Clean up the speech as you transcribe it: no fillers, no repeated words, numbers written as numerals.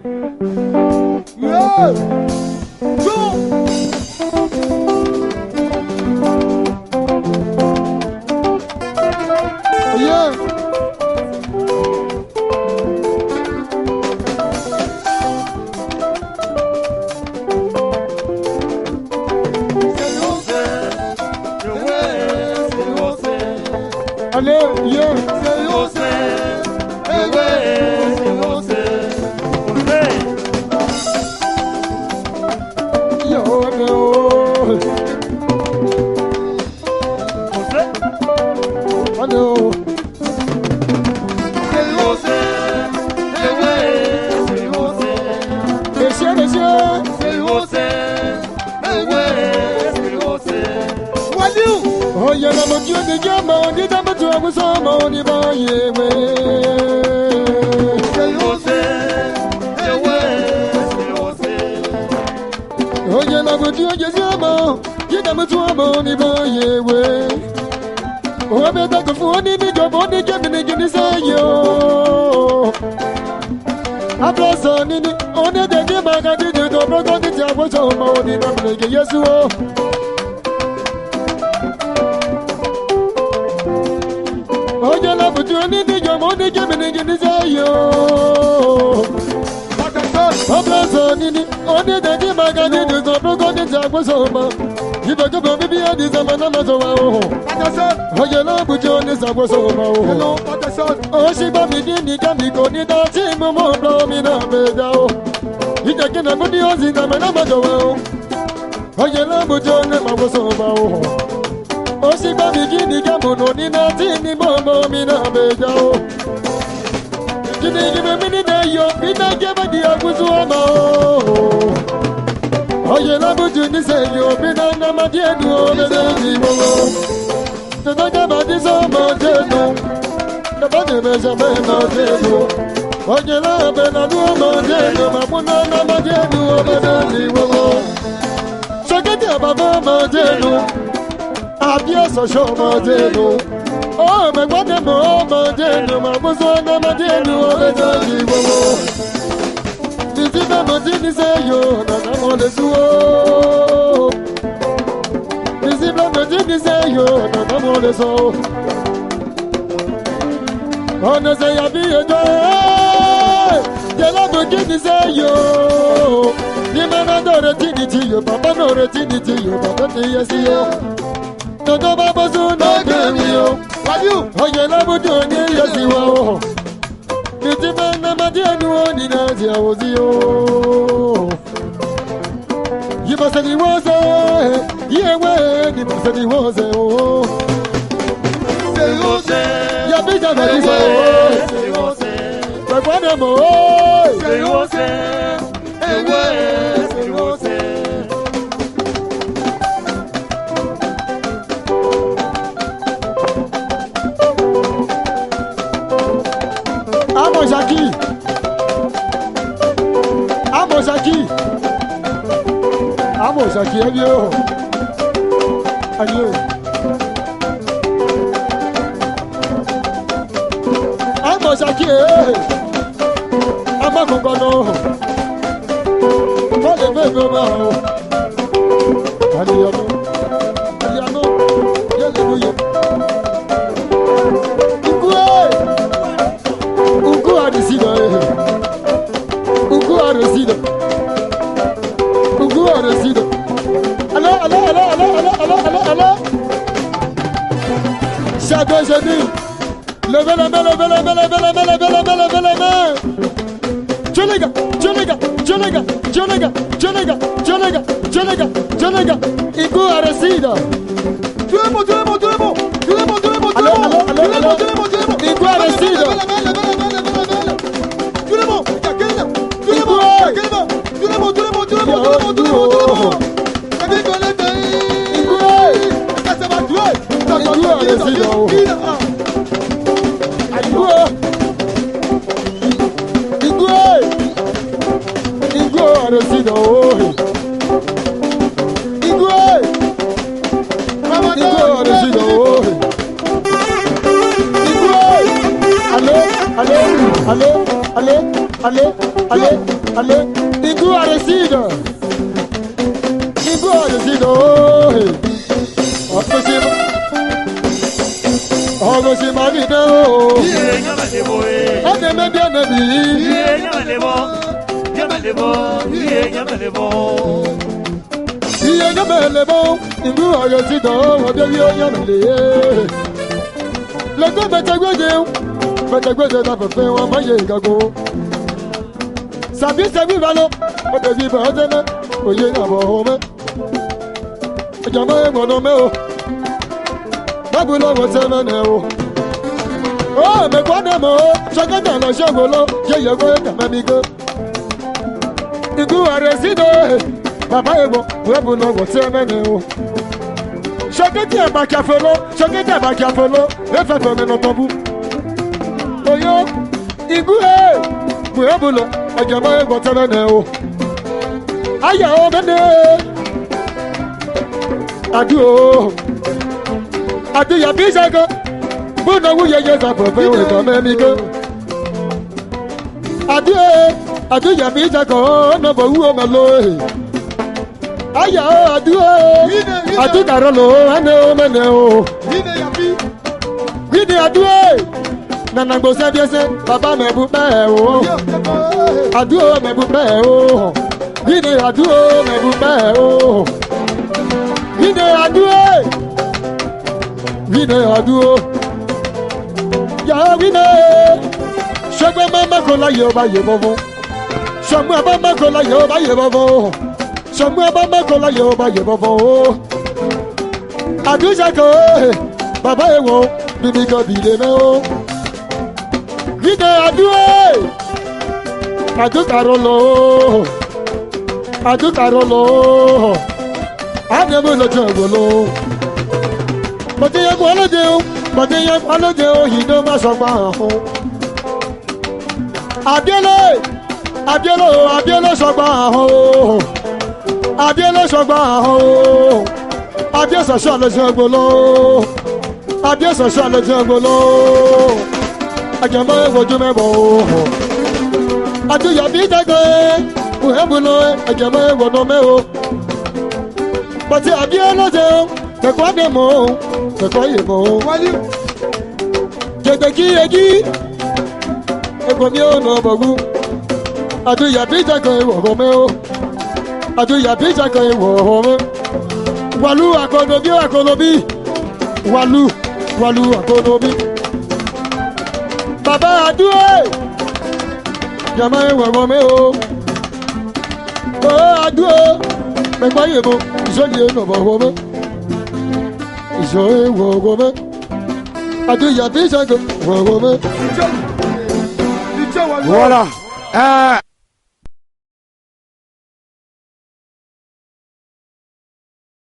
Yeah. Go. Yeah. Allez, yeah. Celiwase, Celiwase, Yo, no. I know. Celiwase, Celiwase, Monsieur, monsieur. Celiwase, Celiwase. What do? Oh, yeah, I'm a good gamma. Did I do I was on money by you? Celiwase, Celiwase. Oh, yeah, I'm a good gamma. Did I do I money by you? Oh, I bet I could afford it. Your body kept me in this yo. I bless on it. Only the game I got to do. Don't forget that I was on money. I'm making yes, oh. Oh, you love to anything, your money giving in this yo. Oh, bless on it. Only the game I got to do. Don't forget that I was on money. If I could be a designer, I'm so oh, you love to join this, I was so oh. Oh, she got me in the candy, go to the team, more blow me up, oh. You can have the Ozzy, I'm a oh. Oh, you love to join them, I was so oh. Oh, she got me in the gamble, no, in the team, more blow me up, oh. You didn't give a minute, you didn't give a deal, was oh. Oh, you love to say you've been under my dear, no, the dog about this old mountain, the body measure by mountain. Oh, you love and I do a mountain, my one under my dear, no, the so get your baba mountain, I'll be a social mountain. Oh, my one more mountain, my was one of my dear, no, the This is the mountain, say you, and I'm on the zoo. This is the mountain, say you, and I'm on the zoo. On the say, I'll be a joy. The love of King say you. The man of the Trinity, you, Papa, no Trinity, you, Papa, yes, you. No, no, Papa, so no, you. What you? Oh, you love to do, yes, you are. The man of my dear, no one in Asia was you. You must have was a yeah, when you must have was a Celiwase, yeah, big of it. Celiwase, But what am I? Celiwase, Celiwase. Amosaki, adieu. Adieu. Amosaki, Amakokono. What the baby, adieu. Adieu. Hallelujah. Uku arisida. Allô. Chacun se dit. Levez la main. Dieu les gars. Iku arisida. Tout le monde. Allô. Iku arisida. Tout le monde. Allez. allez, Ingu Aresido. Ingu Aresido. Ogosi Marino. Ane me bien ami. Iye Yamelebo. Ingu Aresido. Odeyo Yamele. Le go betagwede. Betagwede da fefe wa maye gago. Sabi valo. Odebi ba odeme. Oye na bo home. Ejama egbono me o. Babulo wo semene o. Oh, me kwade mo. Shagada na shagolo. Ye go na mamigo. Ingu Aresido. Baba ego. Babulo wo semene o. Shagati abakafolo. Shagati abakafolo. Efa to me no tobu. Oyo. Ingu Babulo. Ejama ego semene o. Aya o mene. Adu Adu ya bisago. Bona wuye yeza pope we to memigo. Adu ya bisago no bo wu o malo. Aya adu darolo ane o mene o. Wide adu nana go se biese baba me bu pe o. Adu me bu pe o. Wide adu me bu pe o. Wide adu ya wine shagbe mama kola yo ba ye bobo shagbe mama kola yo ba ye bobo shagbe mama kola yo ba ye bobo adu jako baba ewo bibi ko bile me o wine adu karolo ade mo lo jogolo Bàtẹ́yẹ alóde o, ìdó má sọgbà hàn. Abíọ́lá sọgbà hàn o. Abíọ́lá sọgbà hàn o. Abíọ́sọ̀sọ̀ lọ́jọ́ gbolo. Abíọ́sọ̀sọ̀ lọ́jọ́ gbolo. Àjẹmọ́ ìwòjú mẹ́bọ̀ o. Àdúyàbí dẹ́gbẹ́, òhèbùnú àjẹmọ́ ìwòdó mẹ́ o. Bàtẹ́ Abíọ́lá jẹ́ o. Kekwa demo, kekwa yemo. Jebeki egi, ekomi ono bogu. Adu ya bija kan ewo home o. Adu ya bija kan ewo home. Walu akonobi. Walu akonobi. Baba adu Jama ewo home o. Oh adu kekwa yemo, joli ono bogu. Joe wogome, adu ya bisago wogome. Voilà.